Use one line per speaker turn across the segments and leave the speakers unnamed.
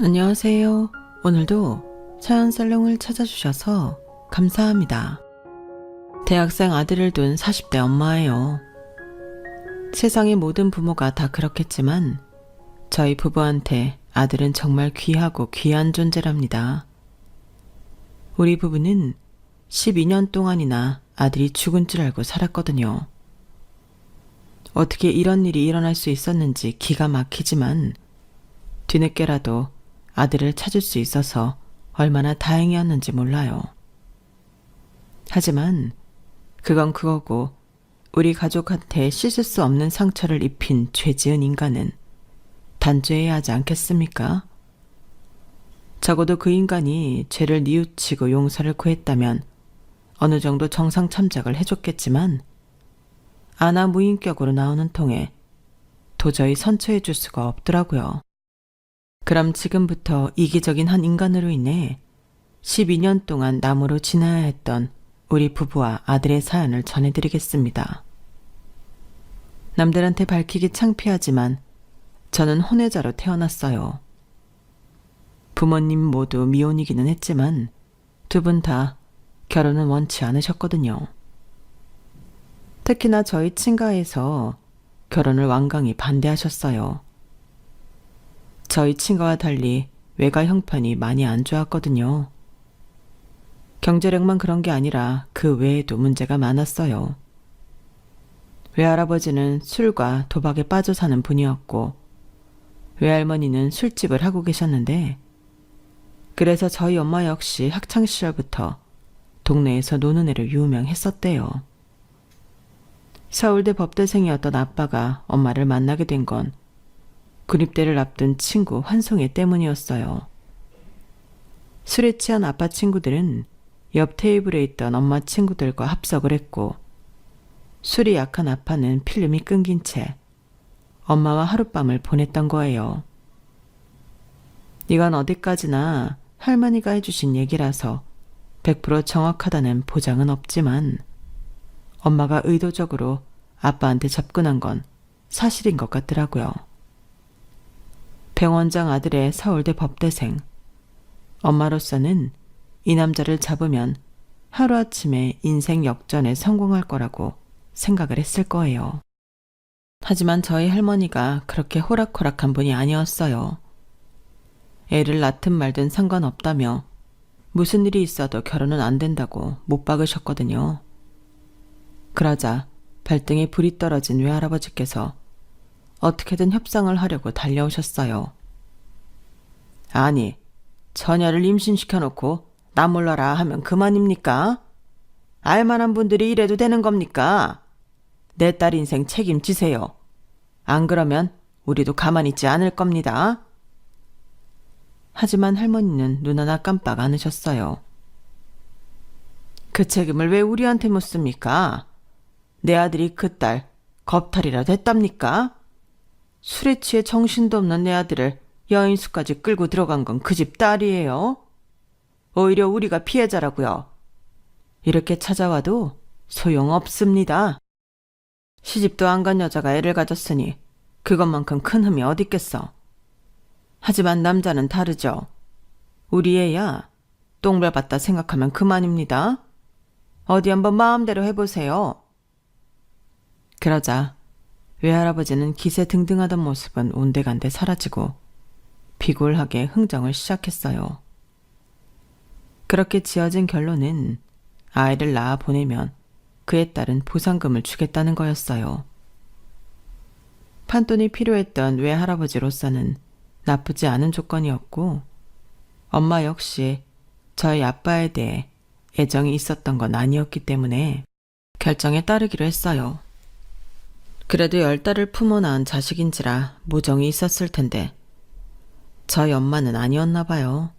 안녕하세요. 오늘도 사연살롱을 찾아주셔서 감사합니다. 대학생 아들을 둔 40대 엄마예요. 세상의 모든 부모가 다 그렇겠지만 저희 부부한테 아들은 정말 귀하고 귀한 존재랍니다. 우리 부부는 12년 동안이나 아들이 죽은 줄 알고 살았거든요. 어떻게 이런 일이 일어날 수 있었는지 기가 막히지만 뒤늦게라도 아들을 찾을 수 있어서 얼마나 다행이었는지 몰라요. 하지만 그건 그거고 우리 가족한테 씻을 수 없는 상처를 입힌 죄 지은 인간은 단죄해야 하지 않겠습니까? 적어도 그 인간이 죄를 뉘우치고 용서를 구했다면 어느 정도 정상 참작을 해줬겠지만 아나 무인격으로 나오는 통에 도저히 선처해 줄 수가 없더라고요. 그럼 지금부터 이기적인 한 인간으로 인해 12년 동안 나무로 지나야 했던 우리 부부와 아들의 사연을 전해드리겠습니다. 남들한테 밝히기 창피하지만 저는 혼외자로 태어났어요. 부모님 모두 미혼이기는 했지만 두 분 다 결혼은 원치 않으셨거든요. 특히나 저희 친가에서 결혼을 완강히 반대하셨어요. 저희 친가와 달리 외가 형편이 많이 안 좋았거든요. 경제력만 그런 게 아니라 그 외에도 문제가 많았어요. 외할아버지는 술과 도박에 빠져 사는 분이었고 외할머니는 술집을 하고 계셨는데 그래서 저희 엄마 역시 학창시절부터 동네에서 노는 애로 유명했었대요. 서울대 법대생이었던 아빠가 엄마를 만나게 된 건 군입대를 앞둔 친구 환송애 때문이었어요. 술에 취한 아빠 친구들은 옆 테이블에 있던 엄마 친구들과 합석을 했고 술이 약한 아빠는 필름이 끊긴 채 엄마와 하룻밤을 보냈던 거예요. 이건 어디까지나 할머니가 해주신 얘기라서 100% 정확하다는 보장은 없지만 엄마가 의도적으로 아빠한테 접근한 건 사실인 것 같더라고요. 병원장 아들의 서울대 법대생. 엄마로서는 이 남자를 잡으면 하루아침에 인생 역전에 성공할 거라고 생각을 했을 거예요. 하지만 저희 할머니가 그렇게 호락호락한 분이 아니었어요. 애를 낳든 말든 상관없다며 무슨 일이 있어도 결혼은 안 된다고 못 박으셨거든요. 그러자 발등에 불이 떨어진 외할아버지께서 어떻게든 협상을 하려고 달려오셨어요. 아니, 처녀를 임신시켜놓고 나 몰라라 하면 그만입니까? 알만한 분들이 이래도 되는 겁니까? 내 딸 인생 책임지세요. 안 그러면 우리도 가만히 있지 않을 겁니다. 하지만 할머니는 눈 하나 깜빡 않으셨어요. 그 책임을 왜 우리한테 묻습니까? 내 아들이 그 딸 겁탈이라도 했답니까? 술에 취해 정신도 없는 내 아들을 여인수까지 끌고 들어간 건 그 집 딸이에요. 오히려 우리가 피해자라고요. 이렇게 찾아와도 소용없습니다. 시집도 안 간 여자가 애를 가졌으니 그것만큼 큰 흠이 어딨겠어. 하지만 남자는 다르죠. 우리 애야 똥별 봤다 생각하면 그만입니다. 어디 한번 마음대로 해보세요. 그러자 외할아버지는 기세 등등하던 모습은 온데간데 사라지고 비굴하게 흥정을 시작했어요. 그렇게 지어진 결론은 아이를 낳아 보내면 그의 딸은 보상금을 주겠다는 거였어요. 판돈이 필요했던 외할아버지로서는 나쁘지 않은 조건이었고 엄마 역시 저희 아빠에 대해 애정이 있었던 건 아니었기 때문에 결정에 따르기로 했어요. 그래도 10달을 품어 낳은 자식인지라 모정이 있었을 텐데 저희 엄마는 아니었나 봐요.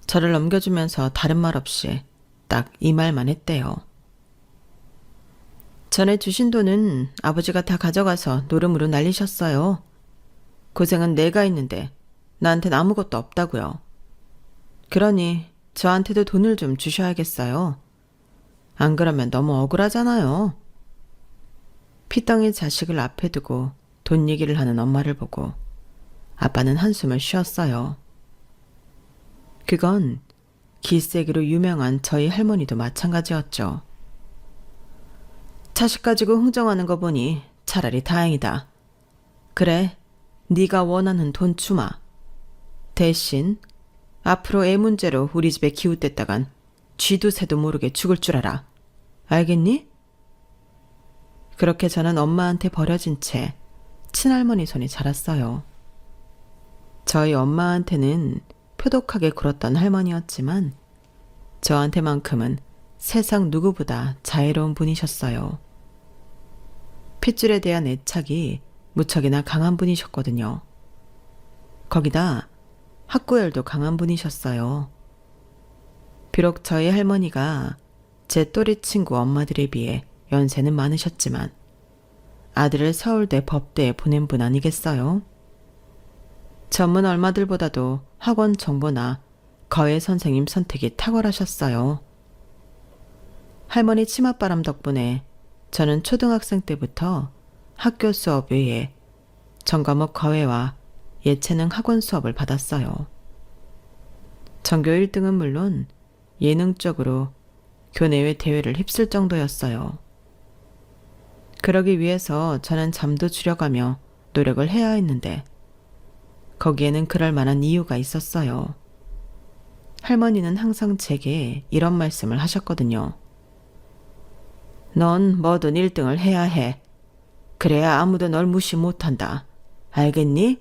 저를 넘겨주면서 다른 말 없이 딱 이 말만 했대요. 전에 주신 돈은 아버지가 다 가져가서 노름으로 날리셨어요. 고생은 내가 있는데 나한텐 아무것도 없다고요. 그러니 저한테도 돈을 좀 주셔야겠어요. 안 그러면 너무 억울하잖아요. 피덩이 자식을 앞에 두고 돈 얘기를 하는 엄마를 보고 아빠는 한숨을 쉬었어요. 그건 기세기로 유명한 저희 할머니도 마찬가지였죠. 자식 가지고 흥정하는 거 보니 차라리 다행이다. 그래, 네가 원하는 돈 주마. 대신 앞으로 애 문제로 우리 집에 기웃댔다간 쥐도 새도 모르게 죽을 줄 알아. 알겠니? 그렇게 저는 엄마한테 버려진 채 친할머니 손에 자랐어요. 저희 엄마한테는 표독하게 굴었던 할머니였지만 저한테만큼은 세상 누구보다 자애로운 분이셨어요. 핏줄에 대한 애착이 무척이나 강한 분이셨거든요. 거기다 학구열도 강한 분이셨어요. 비록 저희 할머니가 제 또래 친구 엄마들에 비해 연세는 많으셨지만 아들을 서울대 법대에 보낸 분 아니겠어요? 전문 얼마들보다도 학원 정보나 거회 선생님 선택이 탁월하셨어요. 할머니 치맛바람 덕분에 저는 초등학생 때부터 학교 수업 외에 전과목 거회와 예체능 학원 수업을 받았어요. 전교 1등은 물론 예능적으로 교내외 대회를 휩쓸 정도였어요. 그러기 위해서 저는 잠도 줄여가며 노력을 해야 했는데 거기에는 그럴 만한 이유가 있었어요. 할머니는 항상 제게 이런 말씀을 하셨거든요. 넌 뭐든 1등을 해야 해. 그래야 아무도 널 무시 못한다. 알겠니?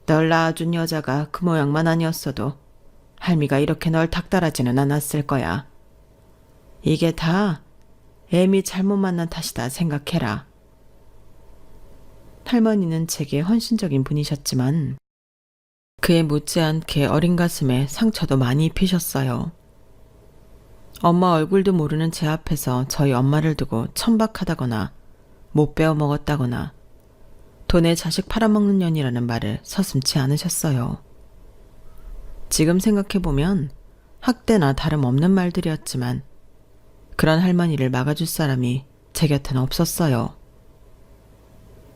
널 낳아준 여자가 그 모양만 아니었어도 할미가 이렇게 널 닥달하지는 않았을 거야. 이게 다 애미 잘못 만난 탓이다 생각해라. 할머니는 제게 헌신적인 분이셨지만 그에 못지않게 어린 가슴에 상처도 많이 입히셨어요. 엄마 얼굴도 모르는 제 앞에서 저희 엄마를 두고 천박하다거나 못 배워 먹었다거나 돈에 자식 팔아먹는 년이라는 말을 서슴지 않으셨어요. 지금 생각해보면 학대나 다름없는 말들이었지만 그런 할머니를 막아줄 사람이 제 곁엔 없었어요.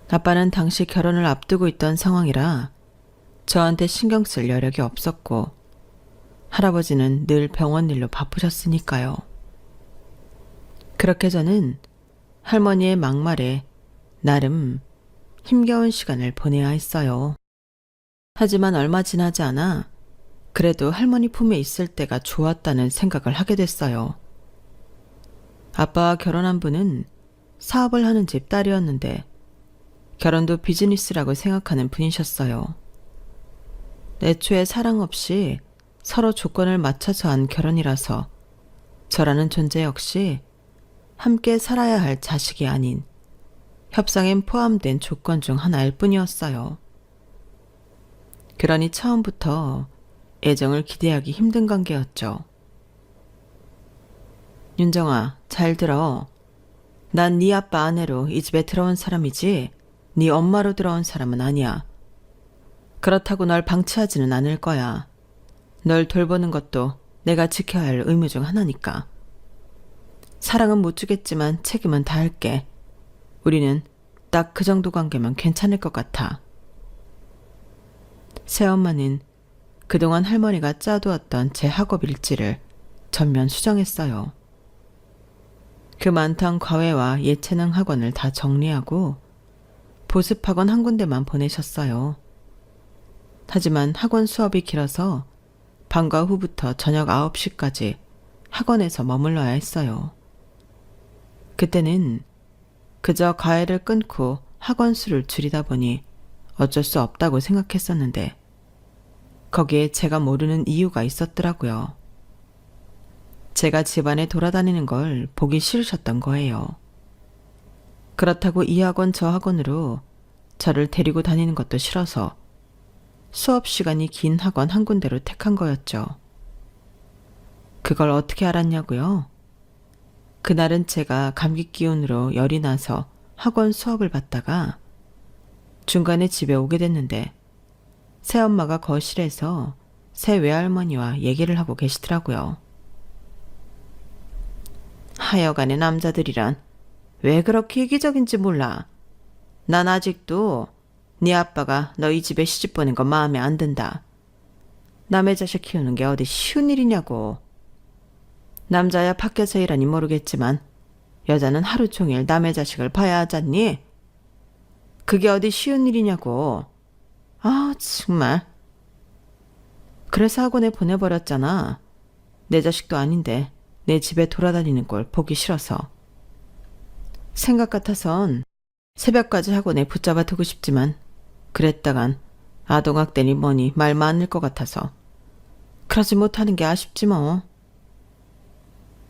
아빠는 당시 결혼을 앞두고 있던 상황이라 저한테 신경 쓸 여력이 없었고 할아버지는 늘 병원 일로 바쁘셨으니까요. 그렇게 저는 할머니의 막말에 나름 힘겨운 시간을 보내야 했어요. 하지만 얼마 지나지 않아 그래도 할머니 품에 있을 때가 좋았다는 생각을 하게 됐어요. 아빠와 결혼한 분은 사업을 하는 집 딸이었는데 결혼도 비즈니스라고 생각하는 분이셨어요. 애초에 사랑 없이 서로 조건을 맞춰서 한 결혼이라서 저라는 존재 역시 함께 살아야 할 자식이 아닌 협상엔 포함된 조건 중 하나일 뿐이었어요. 그러니 처음부터 애정을 기대하기 힘든 관계였죠. 윤정아, 잘 들어. 난 네 아빠 아내로 이 집에 들어온 사람이지 네 엄마로 들어온 사람은 아니야. 그렇다고 널 방치하지는 않을 거야. 널 돌보는 것도 내가 지켜야 할 의무 중 하나니까. 사랑은 못 주겠지만 책임은 다할게. 우리는 딱 그 정도 관계면 괜찮을 것 같아. 새엄마는 그동안 할머니가 짜두었던 제 학업 일지를 전면 수정했어요. 그 많던 과외와 예체능 학원을 다 정리하고 보습학원 한 군데만 보내셨어요. 하지만 학원 수업이 길어서 방과 후부터 저녁 9시까지 학원에서 머물러야 했어요. 그때는 그저 과외를 끊고 학원 수를 줄이다 보니 어쩔 수 없다고 생각했었는데 거기에 제가 모르는 이유가 있었더라고요. 제가 집안에 돌아다니는 걸 보기 싫으셨던 거예요. 그렇다고 이 학원 저 학원으로 저를 데리고 다니는 것도 싫어서 수업 시간이 긴 학원 한 군데로 택한 거였죠. 그걸 어떻게 알았냐고요? 그날은 제가 감기 기운으로 열이 나서 학원 수업을 받다가 중간에 집에 오게 됐는데 새엄마가 거실에서 새 외할머니와 얘기를 하고 계시더라고요. 하여간에 남자들이란 왜 그렇게 이기적인지 몰라. 난 아직도 네 아빠가 너 이 집에 시집 보낸 거 마음에 안 든다. 남의 자식 키우는 게 어디 쉬운 일이냐고. 남자야 밖에서 일하니 모르겠지만 여자는 하루 종일 남의 자식을 봐야 하잖니? 그게 어디 쉬운 일이냐고. 아, 정말. 그래서 학원에 보내버렸잖아. 내 자식도 아닌데 내 집에 돌아다니는 걸 보기 싫어서. 생각 같아선 새벽까지 학원에 붙잡아 두고 싶지만 그랬다간 아동학대니 뭐니 말 많을 것 같아서 그러지 못하는 게 아쉽지 뭐.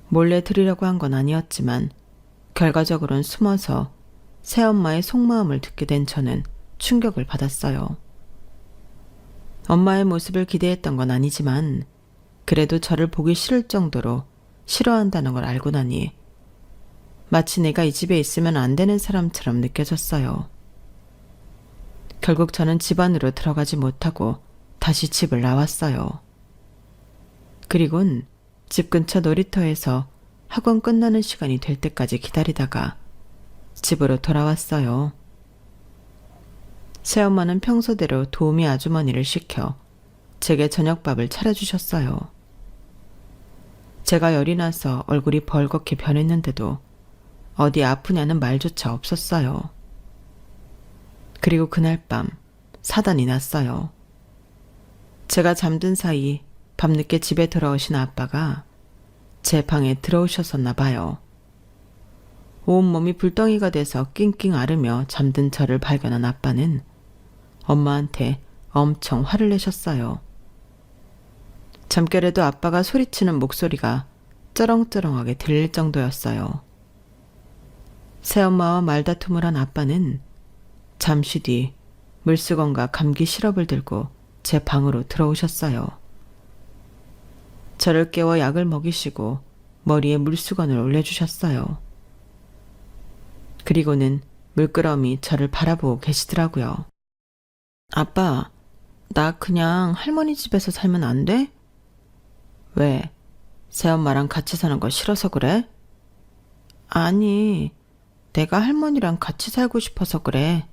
몰래 들으려고 한 건 아니었지만 결과적으로는 숨어서 새엄마의 속마음을 듣게 된 저는 충격을 받았어요. 엄마의 모습을 기대했던 건 아니지만 그래도 저를 보기 싫을 정도로 싫어한다는 걸 알고 나니 마치 내가 이 집에 있으면 안 되는 사람처럼 느껴졌어요. 결국 저는 집 안으로 들어가지 못하고 다시 집을 나왔어요. 그리곤 집 근처 놀이터에서 학원 끝나는 시간이 될 때까지 기다리다가 집으로 돌아왔어요. 새엄마는 평소대로 도우미 아주머니를 시켜 제게 저녁밥을 차려주셨어요. 제가 열이 나서 얼굴이 벌겋게 변했는데도 어디 아프냐는 말조차 없었어요. 그리고 그날 밤 사단이 났어요. 제가 잠든 사이 밤늦게 집에 돌아오신 아빠가 제 방에 들어오셨었나 봐요. 온몸이 불덩이가 돼서 낑낑 앓으며 잠든 저를 발견한 아빠는 엄마한테 엄청 화를 내셨어요. 잠결에도 아빠가 소리치는 목소리가 쩌렁쩌렁하게 들릴 정도였어요. 새엄마와 말다툼을 한 아빠는 잠시 뒤 물수건과 감기 시럽을 들고 제 방으로 들어오셨어요. 저를 깨워 약을 먹이시고 머리에 물수건을 올려주셨어요. 그리고는 물끄러미 저를 바라보고 계시더라고요. 아빠, 나 그냥 할머니 집에서 살면 안 돼? 왜? 새엄마랑 같이 사는 거 싫어서 그래? 아니, 내가 할머니랑 같이 살고 싶어서 그래.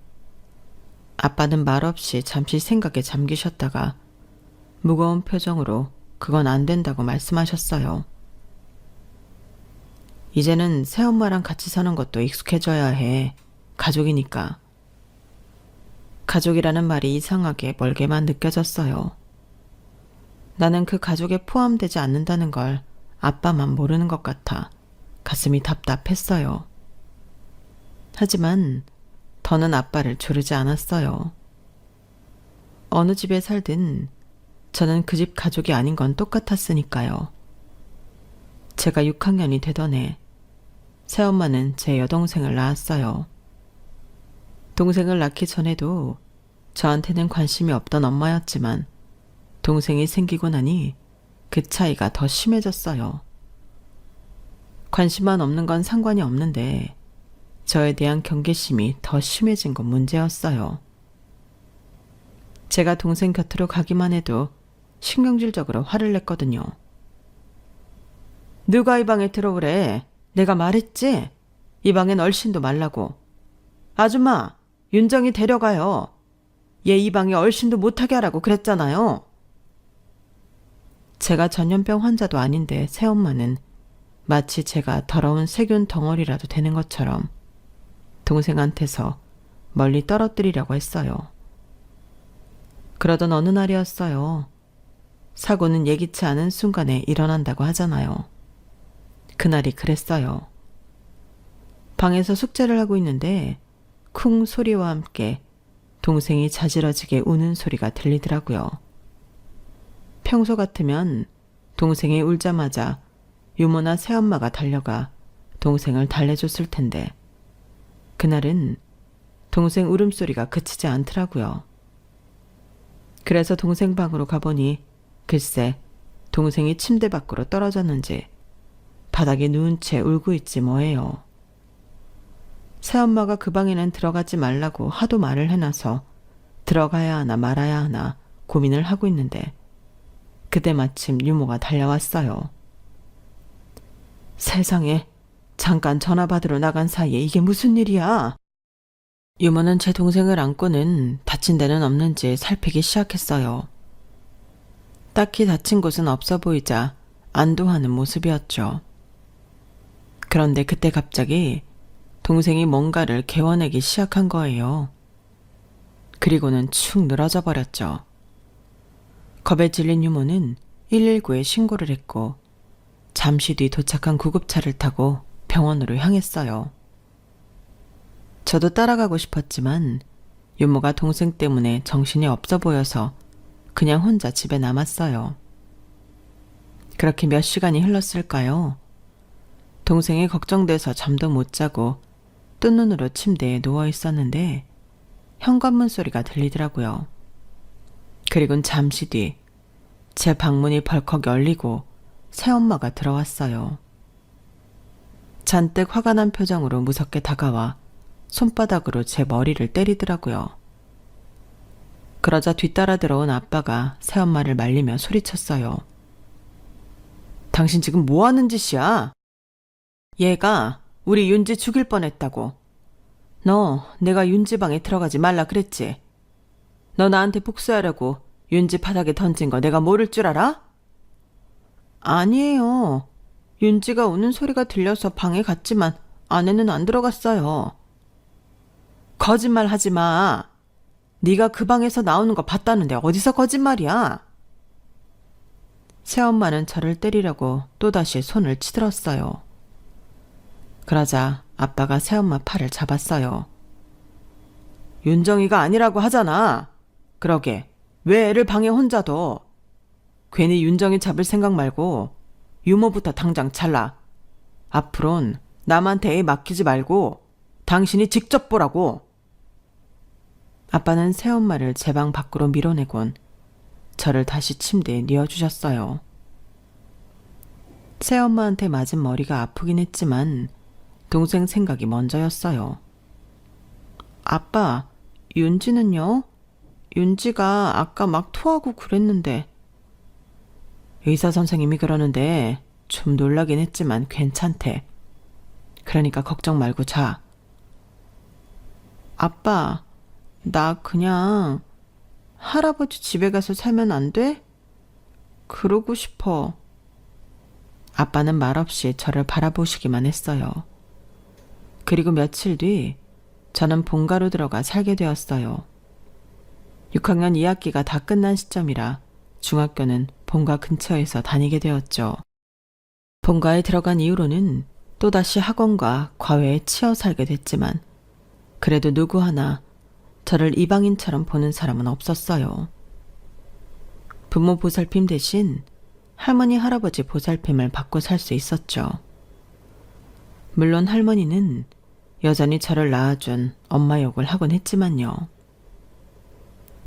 아빠는 말없이 잠시 생각에 잠기셨다가 무거운 표정으로 그건 안 된다고 말씀하셨어요. 이제는 새엄마랑 같이 사는 것도 익숙해져야 해. 가족이니까. 가족이라는 말이 이상하게 멀게만 느껴졌어요. 나는 그 가족에 포함되지 않는다는 걸 아빠만 모르는 것 같아 가슴이 답답했어요. 하지만 더는 아빠를 조르지 않았어요. 어느 집에 살든 저는 그 집 가족이 아닌 건 똑같았으니까요. 제가 6학년이 되던 해 새엄마는 제 여동생을 낳았어요. 동생을 낳기 전에도 저한테는 관심이 없던 엄마였지만 동생이 생기고 나니 그 차이가 더 심해졌어요. 관심만 없는 건 상관이 없는데 저에 대한 경계심이 더 심해진 건 문제였어요. 제가 동생 곁으로 가기만 해도 신경질적으로 화를 냈거든요. 누가 이 방에 들어오래? 내가 말했지? 이 방엔 얼씬도 말라고. 아줌마, 윤정이 데려가요. 얘 이 방에 얼씬도 못하게 하라고 그랬잖아요. 제가 전염병 환자도 아닌데 새엄마는 마치 제가 더러운 세균 덩어리라도 되는 것처럼 동생한테서 멀리 떨어뜨리려고 했어요. 그러던 어느 날이었어요. 사고는 예기치 않은 순간에 일어난다고 하잖아요. 그날이 그랬어요. 방에서 숙제를 하고 있는데 쿵 소리와 함께 동생이 자지러지게 우는 소리가 들리더라고요. 평소 같으면 동생이 울자마자 유모나 새엄마가 달려가 동생을 달래줬을 텐데 그날은 동생 울음소리가 그치지 않더라고요. 그래서 동생 방으로 가보니 글쎄 동생이 침대 밖으로 떨어졌는지 바닥에 누운 채 울고 있지 뭐예요. 새엄마가 그 방에는 들어가지 말라고 하도 말을 해놔서 들어가야 하나 말아야 하나 고민을 하고 있는데 그때 마침 유모가 달려왔어요. 세상에, 잠깐 전화 받으러 나간 사이에 이게 무슨 일이야? 유모는 제 동생을 안고는 다친 데는 없는지 살피기 시작했어요. 딱히 다친 곳은 없어 보이자 안도하는 모습이었죠. 그런데 그때 갑자기 동생이 뭔가를 개워내기 시작한 거예요. 그리고는 축 늘어져 버렸죠. 겁에 질린 유모는 119에 신고를 했고 잠시 뒤 도착한 구급차를 타고 병원으로 향했어요. 저도 따라가고 싶었지만 유모가 동생 때문에 정신이 없어 보여서 그냥 혼자 집에 남았어요. 그렇게 몇 시간이 흘렀을까요? 동생이 걱정돼서 잠도 못 자고 뜬 눈으로 침대에 누워 있었는데 현관문 소리가 들리더라고요. 그리곤 잠시 뒤 제 방문이 벌컥 열리고 새엄마가 들어왔어요. 잔뜩 화가 난 표정으로 무섭게 다가와 손바닥으로 제 머리를 때리더라고요. 그러자 뒤따라 들어온 아빠가 새엄마를 말리며 소리쳤어요. 당신 지금 뭐 하는 짓이야? 얘가 우리 윤지 죽일 뻔했다고. 너 내가 윤지 방에 들어가지 말라 그랬지? 너 나한테 복수하려고 윤지 바닥에 던진 거 내가 모를 줄 알아? 아니에요. 윤지가 우는 소리가 들려서 방에 갔지만 안에는 안 들어갔어요. 거짓말 하지 마. 네가 그 방에서 나오는 거 봤다는데 어디서 거짓말이야? 새엄마는 저를 때리려고 또다시 손을 치들었어요. 그러자 아빠가 새엄마 팔을 잡았어요. 윤정이가 아니라고 하잖아. 그러게 왜 애를 방에 혼자 둬? 괜히 윤정이 잡을 생각 말고 유모부터 당장 잘라. 앞으론 남한테 애 맡기지 말고 당신이 직접 보라고. 아빠는 새엄마를 제 방 밖으로 밀어내곤 저를 다시 침대에 뉘어주셨어요. 새엄마한테 맞은 머리가 아프긴 했지만 동생 생각이 먼저였어요. 아빠, 윤지는요? 윤지가 아까 막 토하고 그랬는데. 의사 선생님이 그러는데 좀 놀라긴 했지만 괜찮대. 그러니까 걱정 말고 자. 아빠, 나 그냥 할아버지 집에 가서 살면 안 돼? 그러고 싶어. 아빠는 말없이 저를 바라보시기만 했어요. 그리고 며칠 뒤 저는 본가로 들어가 살게 되었어요. 6학년 2학기가 다 끝난 시점이라 중학교는 본가 근처에서 다니게 되었죠. 본가에 들어간 이후로는 또다시 학원과 과외에 치여 살게 됐지만 그래도 누구 하나 저를 이방인처럼 보는 사람은 없었어요. 부모 보살핌 대신 할머니 할아버지 보살핌을 받고 살 수 있었죠. 물론 할머니는 여전히 저를 낳아준 엄마 욕을 하곤 했지만요.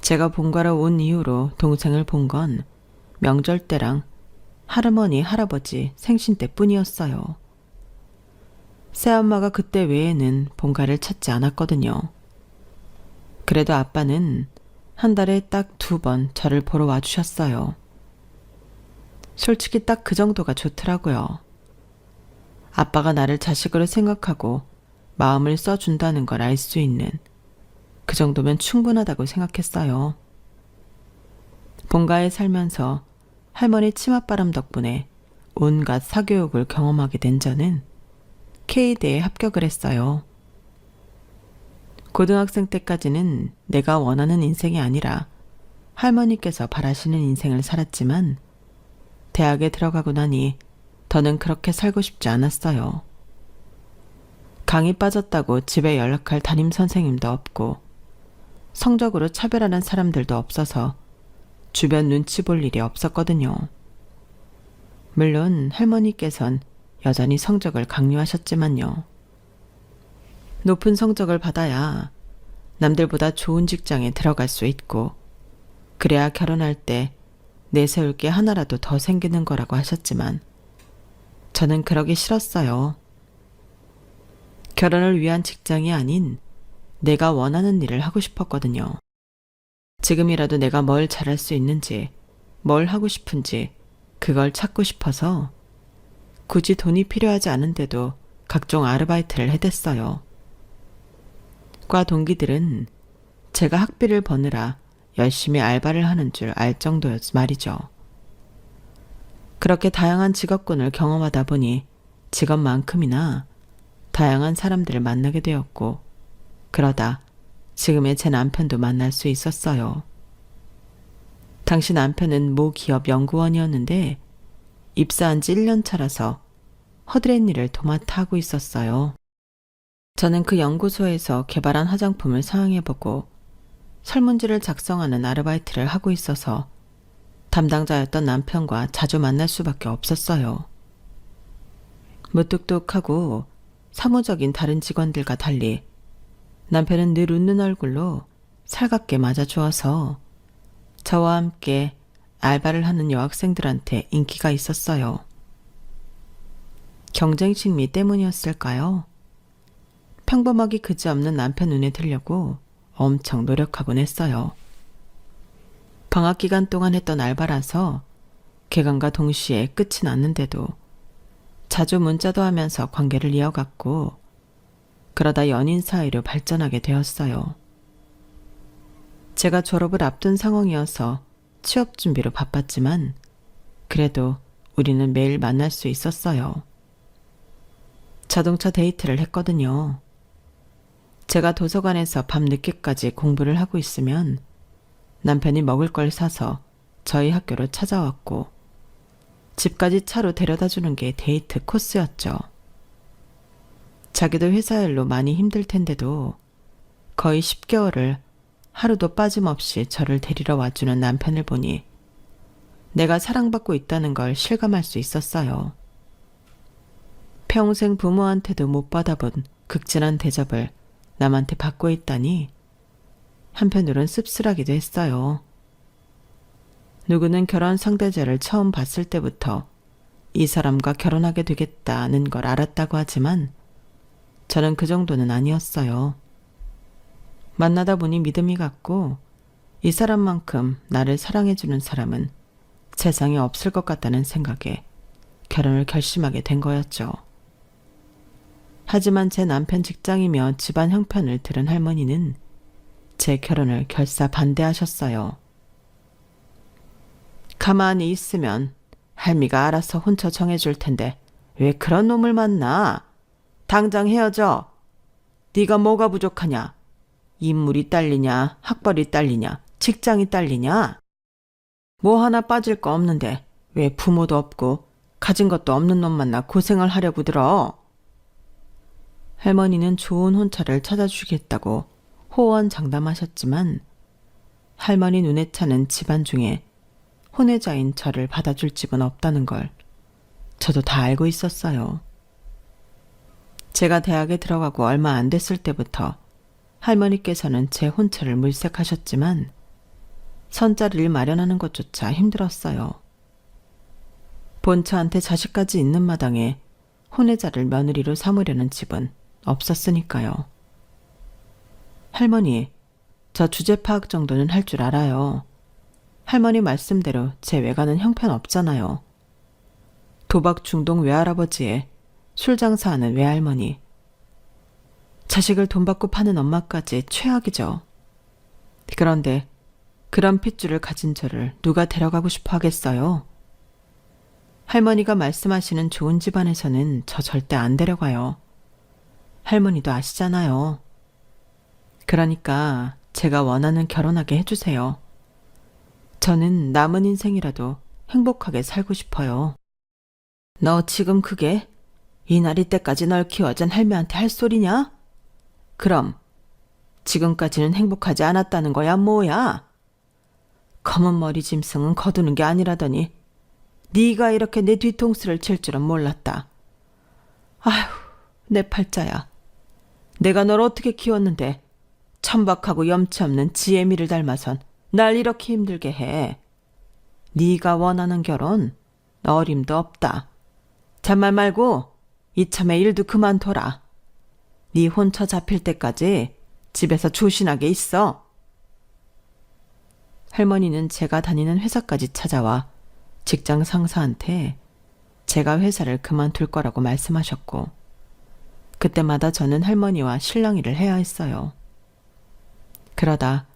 제가 본가로 온 이후로 동생을 본 건 명절 때랑 할머니 할아버지 생신 때뿐이었어요. 새엄마가 그때 외에는 본가를 찾지 않았거든요. 그래도 아빠는 한 달에 딱 2번 저를 보러 와주셨어요. 솔직히 딱 그 정도가 좋더라고요. 아빠가 나를 자식으로 생각하고 마음을 써준다는 걸 알 수 있는 그 정도면 충분하다고 생각했어요. 본가에 살면서 할머니 치맛바람 덕분에 온갖 사교육을 경험하게 된 저는 K대에 합격을 했어요. 고등학생 때까지는 내가 원하는 인생이 아니라 할머니께서 바라시는 인생을 살았지만 대학에 들어가고 나니 더는 그렇게 살고 싶지 않았어요. 강의 빠졌다고 집에 연락할 담임 선생님도 없고 성적으로 차별하는 사람들도 없어서 주변 눈치 볼 일이 없었거든요. 물론 할머니께선 여전히 성적을 강요하셨지만요. 높은 성적을 받아야 남들보다 좋은 직장에 들어갈 수 있고 그래야 결혼할 때 내세울 게 하나라도 더 생기는 거라고 하셨지만 저는 그러기 싫었어요. 결혼을 위한 직장이 아닌 내가 원하는 일을 하고 싶었거든요. 지금이라도 내가 뭘 잘할 수 있는지, 뭘 하고 싶은지 그걸 찾고 싶어서 굳이 돈이 필요하지 않은데도 각종 아르바이트를 해댔어요. 과 동기들은 제가 학비를 버느라 열심히 알바를 하는 줄 알 정도였 말이죠. 그렇게 다양한 직업군을 경험하다 보니 직업만큼이나 다양한 사람들을 만나게 되었고, 그러다 지금의 제 남편도 만날 수 있었어요. 당시 남편은 모 기업 연구원이었는데 입사한 지 1년 차라서 허드렛 일을 도맡아 하고 있었어요. 저는 그 연구소에서 개발한 화장품을 사용해보고 설문지를 작성하는 아르바이트를 하고 있어서 담당자였던 남편과 자주 만날 수밖에 없었어요. 무뚝뚝하고 사무적인 다른 직원들과 달리 남편은 늘 웃는 얼굴로 살갑게 맞아주어서 저와 함께 알바를 하는 여학생들한테 인기가 있었어요. 경쟁 심리 때문이었을까요? 평범하기 그지없는 남편 눈에 들려고 엄청 노력하곤 했어요. 방학 기간 동안 했던 알바라서 개강과 동시에 끝이 났는데도 자주 문자도 하면서 관계를 이어갔고, 그러다 연인 사이로 발전하게 되었어요. 제가 졸업을 앞둔 상황이어서 취업 준비로 바빴지만 그래도 우리는 매일 만날 수 있었어요. 자동차 데이트를 했거든요. 제가 도서관에서 밤 늦게까지 공부를 하고 있으면 남편이 먹을 걸 사서 저희 학교로 찾아왔고, 집까지 차로 데려다 주는 게 데이트 코스였죠. 자기도 회사 일로 많이 힘들 텐데도 거의 10개월을 하루도 빠짐없이 저를 데리러 와주는 남편을 보니 내가 사랑받고 있다는 걸 실감할 수 있었어요. 평생 부모한테도 못 받아본 극진한 대접을 남한테 받고 있다니 한편으론 씁쓸하기도 했어요. 누구는 결혼 상대자를 처음 봤을 때부터 이 사람과 결혼하게 되겠다는 걸 알았다고 하지만 저는 그 정도는 아니었어요. 만나다 보니 믿음이 갔고 이 사람만큼 나를 사랑해주는 사람은 세상에 없을 것 같다는 생각에 결혼을 결심하게 된 거였죠. 하지만 제 남편 직장이며 집안 형편을 들은 할머니는 제 결혼을 결사 반대하셨어요. 가만히 있으면 할미가 알아서 혼처 정해줄 텐데 왜 그런 놈을 만나? 당장 헤어져. 네가 뭐가 부족하냐? 인물이 딸리냐, 학벌이 딸리냐, 직장이 딸리냐? 뭐 하나 빠질 거 없는데 왜 부모도 없고 가진 것도 없는 놈 만나 고생을 하려고 들어? 할머니는 좋은 혼처를 찾아주겠다고 호언장담하셨지만 할머니 눈에 차는 집안 중에 혼외자인 저를 받아줄 집은 없다는 걸 저도 다 알고 있었어요. 제가 대학에 들어가고 얼마 안 됐을 때부터 할머니께서는 제 혼처를 물색하셨지만 선자리를 마련하는 것조차 힘들었어요. 본처한테 자식까지 있는 마당에 혼외자를 며느리로 삼으려는 집은 없었으니까요. 할머니, 저 주제 파악 정도는 할 줄 알아요. 할머니 말씀대로 제 외가는 형편없잖아요. 도박 중독 외할아버지에 술 장사하는 외할머니, 자식을 돈 받고 파는 엄마까지 최악이죠. 그런데 그런 핏줄을 가진 저를 누가 데려가고 싶어 하겠어요? 할머니가 말씀하시는 좋은 집안에서는 저 절대 안 데려가요. 할머니도 아시잖아요. 그러니까 제가 원하는 결혼하게 해주세요. 저는 남은 인생이라도 행복하게 살고 싶어요. 너 지금 그게 이날이 때까지 널 키워준 할매한테 할 소리냐? 그럼 지금까지는 행복하지 않았다는 거야 뭐야? 검은 머리 짐승은 거두는 게 아니라더니 네가 이렇게 내 뒤통수를 칠 줄은 몰랐다. 아휴, 내 팔자야. 내가 널 어떻게 키웠는데 천박하고 염치 없는 지혜미를 닮아선 날 이렇게 힘들게 해. 네가 원하는 결혼 어림도 없다. 잔말 말고 이참에 일도 그만둬라. 네 혼처 잡힐 때까지 집에서 조신하게 있어. 할머니는 제가 다니는 회사까지 찾아와 직장 상사한테 제가 회사를 그만둘 거라고 말씀하셨고, 그때마다 저는 할머니와 실랑이를 해야 했어요. 그러다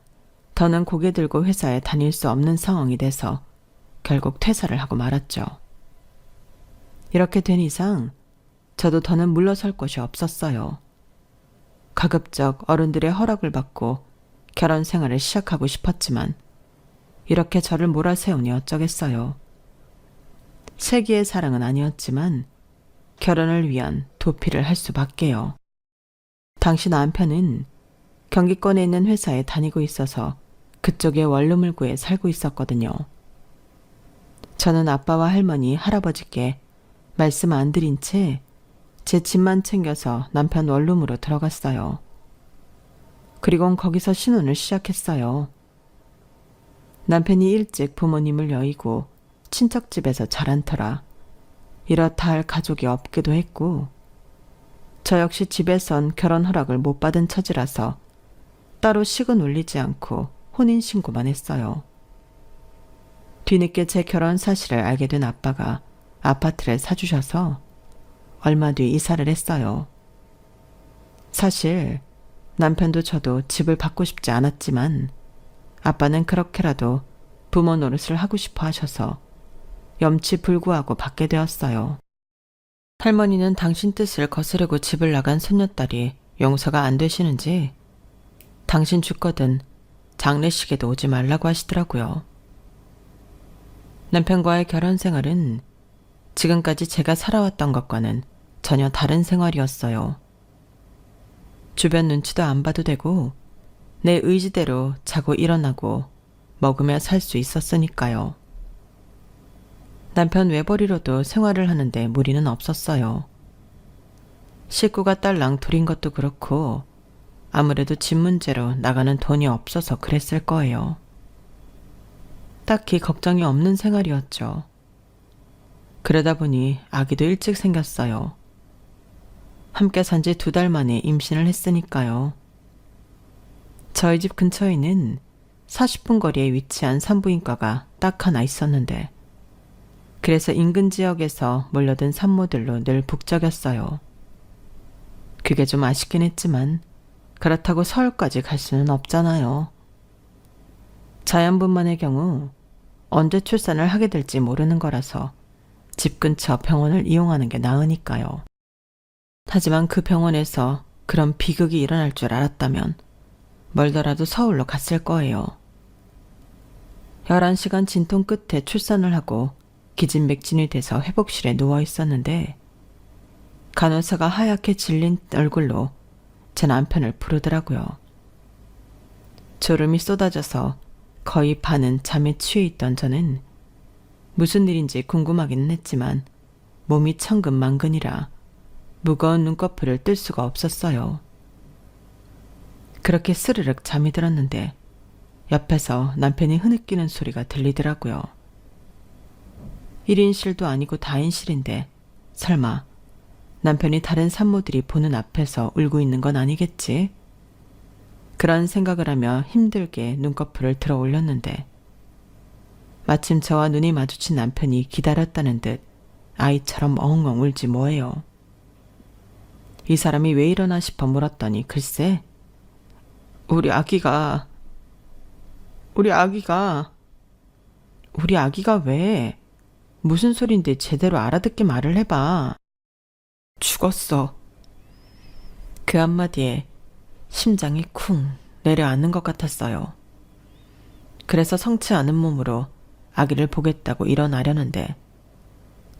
더는 고개 들고 회사에 다닐 수 없는 상황이 돼서 결국 퇴사를 하고 말았죠. 이렇게 된 이상 저도 더는 물러설 곳이 없었어요. 가급적 어른들의 허락을 받고 결혼 생활을 시작하고 싶었지만 이렇게 저를 몰아세우니 어쩌겠어요. 세기의 사랑은 아니었지만 결혼을 위한 도피를 할 수밖에요. 당시 남편은 경기권에 있는 회사에 다니고 있어서 그쪽에 원룸을 구해 살고 있었거든요. 저는 아빠와 할머니, 할아버지께 말씀 안 드린 채 제 집만 챙겨서 남편 원룸으로 들어갔어요. 그리곤 거기서 신혼을 시작했어요. 남편이 일찍 부모님을 여의고 친척집에서 자란 터라 이렇다 할 가족이 없기도 했고 저 역시 집에선 결혼 허락을 못 받은 처지라서 따로 식은 올리지 않고 혼인신고만 했어요. 뒤늦게 제 결혼 사실을 알게 된 아빠가 아파트를 사주셔서 얼마 뒤 이사를 했어요. 사실 남편도 저도 집을 받고 싶지 않았지만 아빠는 그렇게라도 부모 노릇을 하고 싶어 하셔서 염치불구하고 받게 되었어요. 할머니는 당신 뜻을 거스르고 집을 나간 손녀딸이 용서가 안 되시는지 당신 죽거든 장례식에도 오지 말라고 하시더라고요. 남편과의 결혼 생활은 지금까지 제가 살아왔던 것과는 전혀 다른 생활이었어요. 주변 눈치도 안 봐도 되고 내 의지대로 자고 일어나고 먹으며 살 수 있었으니까요. 남편 외벌이로도 생활을 하는데 무리는 없었어요. 식구가 딸랑 둘인 것도 그렇고 아무래도 집 문제로 나가는 돈이 없어서 그랬을 거예요. 딱히 걱정이 없는 생활이었죠. 그러다 보니 아기도 일찍 생겼어요. 함께 산 지 2달 만에 임신을 했으니까요. 저희 집 근처에는 40분 거리에 위치한 산부인과가 딱 하나 있었는데 그래서 인근 지역에서 몰려든 산모들로 늘 북적였어요. 그게 좀 아쉽긴 했지만 그렇다고 서울까지 갈 수는 없잖아요. 자연분만의 경우 언제 출산을 하게 될지 모르는 거라서 집 근처 병원을 이용하는 게 나으니까요. 하지만 그 병원에서 그런 비극이 일어날 줄 알았다면 멀더라도 서울로 갔을 거예요. 11시간 진통 끝에 출산을 하고 기진맥진이 돼서 회복실에 누워 있었는데 간호사가 하얗게 질린 얼굴로 제 남편을 부르더라고요. 졸음이 쏟아져서 거의 반은 잠에 취해 있던 저는 무슨 일인지 궁금하기는 했지만 몸이 천근만근이라 무거운 눈꺼풀을 뜰 수가 없었어요. 그렇게 스르륵 잠이 들었는데 옆에서 남편이 흐느끼는 소리가 들리더라고요. 1인실도 아니고 다인실인데 설마 남편이 다른 산모들이 보는 앞에서 울고 있는 건 아니겠지? 그런 생각을 하며 힘들게 눈꺼풀을 들어 올렸는데 마침 저와 눈이 마주친 남편이 기다렸다는 듯 아이처럼 엉엉 울지 뭐예요. 이 사람이 왜 이러나 싶어 물었더니 글쎄 우리 아기가 왜? 무슨 소린데 제대로 알아듣게 말을 해봐. 죽었어. 그 한마디에 심장이 쿵 내려앉는 것 같았어요. 그래서 성치 않은 몸으로 아기를 보겠다고 일어나려는데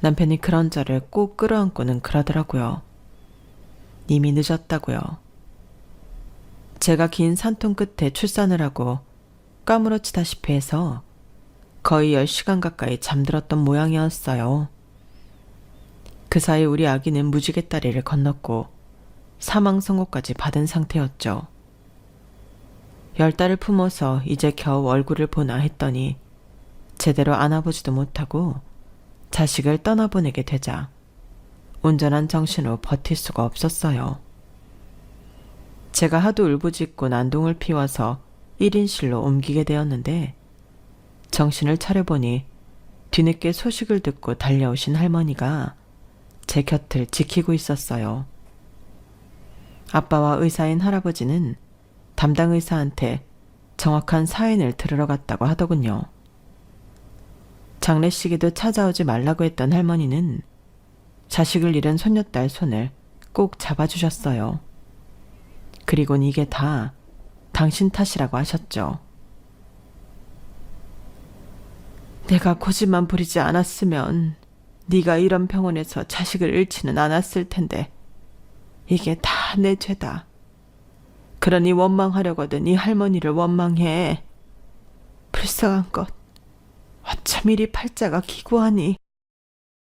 남편이 그런 저를 꼭 끌어안고는 그러더라고요. 이미 늦었다고요. 제가 긴 산통 끝에 출산을 하고 까무러치다시피 해서 거의 10시간 가까이 잠들었던 모양이었어요. 그 사이 우리 아기는 무지개 다리를 건넜고 사망 선고까지 받은 상태였죠. 10달을 품어서 이제 겨우 얼굴을 보나 했더니 제대로 안아보지도 못하고 자식을 떠나보내게 되자 온전한 정신으로 버틸 수가 없었어요. 제가 하도 울부짖고 난동을 피워서 1인실로 옮기게 되었는데 정신을 차려보니 뒤늦게 소식을 듣고 달려오신 할머니가 제 곁을 지키고 있었어요. 아빠와 의사인 할아버지는 담당 의사한테 정확한 사인을 들으러 갔다고 하더군요. 장례식에도 찾아오지 말라고 했던 할머니는 자식을 잃은 손녀딸 손을 꼭 잡아주셨어요. 그리곤 이게 다 당신 탓이라고 하셨죠. 내가 고집만 부리지 않았으면 네가 이런 병원에서 자식을 잃지는 않았을 텐데 이게 다 내 죄다. 그러니 원망하려거든 이 할머니를 원망해. 불쌍한 것. 어쩜 이리 팔자가 기구하니.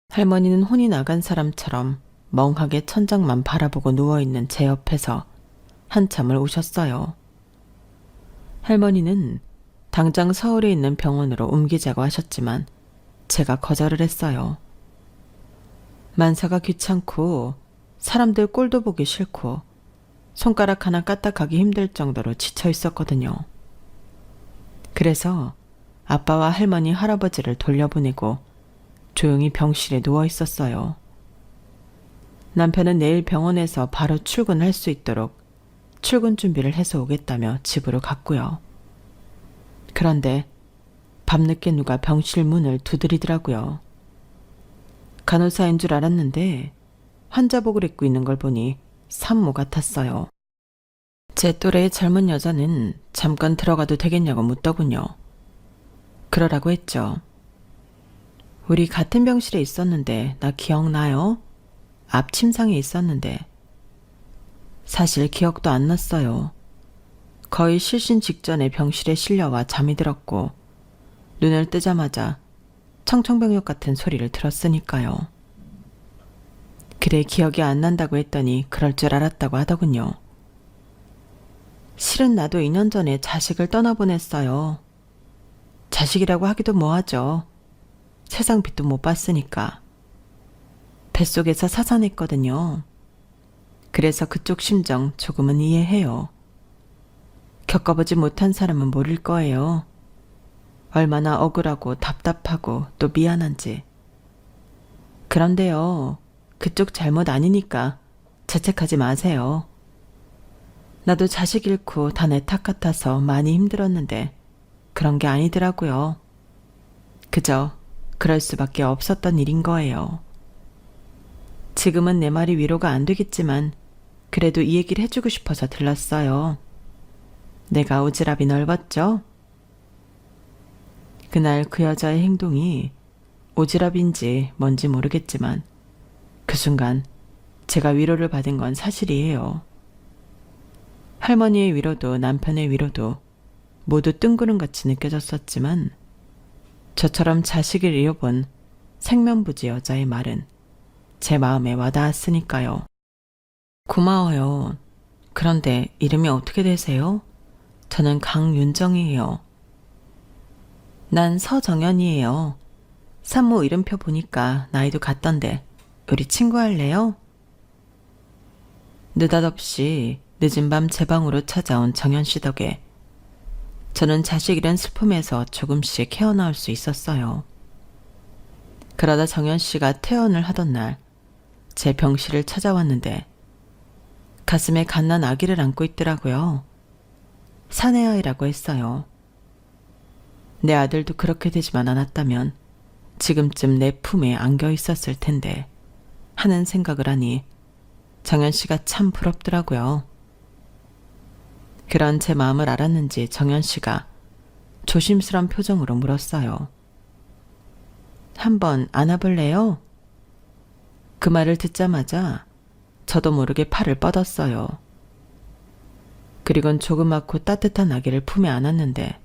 할머니는 혼이 나간 사람처럼 멍하게 천장만 바라보고 누워있는 제 옆에서 한참을 우셨어요. 할머니는 당장 서울에 있는 병원으로 옮기자고 하셨지만 제가 거절을 했어요. 만사가 귀찮고 사람들 꼴도 보기 싫고 손가락 하나 까딱하기 힘들 정도로 지쳐 있었거든요. 그래서 아빠와 할머니, 할아버지를 돌려보내고 조용히 병실에 누워 있었어요. 남편은 내일 병원에서 바로 출근할 수 있도록 출근 준비를 해서 오겠다며 집으로 갔고요. 그런데 밤늦게 누가 병실 문을 두드리더라고요. 간호사인 줄 알았는데 환자복을 입고 있는 걸 보니 산모 같았어요. 제 또래의 젊은 여자는 잠깐 들어가도 되겠냐고 묻더군요. 그러라고 했죠. 우리 같은 병실에 있었는데 나 기억나요? 앞 침상에 있었는데. 사실 기억도 안 났어요. 거의 실신 직전에 병실에 실려와 잠이 들었고 눈을 뜨자마자 청청병력 같은 소리를 들었으니까요. 그래 기억이 안 난다고 했더니 그럴 줄 알았다고 하더군요. 실은 나도 2년 전에 자식을 떠나보냈어요. 자식이라고 하기도 뭐하죠. 세상 빛도 못 봤으니까. 뱃속에서 사산했거든요. 그래서 그쪽 심정 조금은 이해해요. 겪어보지 못한 사람은 모를 거예요. 얼마나 억울하고 답답하고 또 미안한지. 그런데요, 그쪽 잘못 아니니까 자책하지 마세요. 나도 자식 잃고 다 내 탓 같아서 많이 힘들었는데 그런 게 아니더라고요. 그저 그럴 수밖에 없었던 일인 거예요. 지금은 내 말이 위로가 안 되겠지만 그래도 이 얘기를 해주고 싶어서 들렀어요. 내가 오지랖이 넓었죠? 그날 그 여자의 행동이 오지랖인지 뭔지 모르겠지만 그 순간 제가 위로를 받은 건 사실이에요. 할머니의 위로도 남편의 위로도 모두 뜬구름같이 느껴졌었지만 저처럼 자식을 잃어본 생면부지 여자의 말은 제 마음에 와닿았으니까요. 고마워요. 그런데 이름이 어떻게 되세요? 저는 강윤정이에요. 난 서정연이에요. 산모 이름표 보니까 나이도 같던데 우리 친구 할래요? 느닷없이 늦은 밤 제 방으로 찾아온 정연 씨 덕에 저는 자식 잃은 슬픔에서 조금씩 헤어나올 수 있었어요. 그러다 정연 씨가 퇴원을 하던 날 제 병실을 찾아왔는데 가슴에 갓난 아기를 안고 있더라고요. 사내아이라고 했어요. 내 아들도 그렇게 되지만 않았다면 지금쯤 내 품에 안겨 있었을 텐데 하는 생각을 하니 정연 씨가 참 부럽더라고요. 그런 제 마음을 알았는지 정연 씨가 조심스런 표정으로 물었어요. 한번 안아볼래요? 그 말을 듣자마자 저도 모르게 팔을 뻗었어요. 그리곤 조그맣고 따뜻한 아기를 품에 안았는데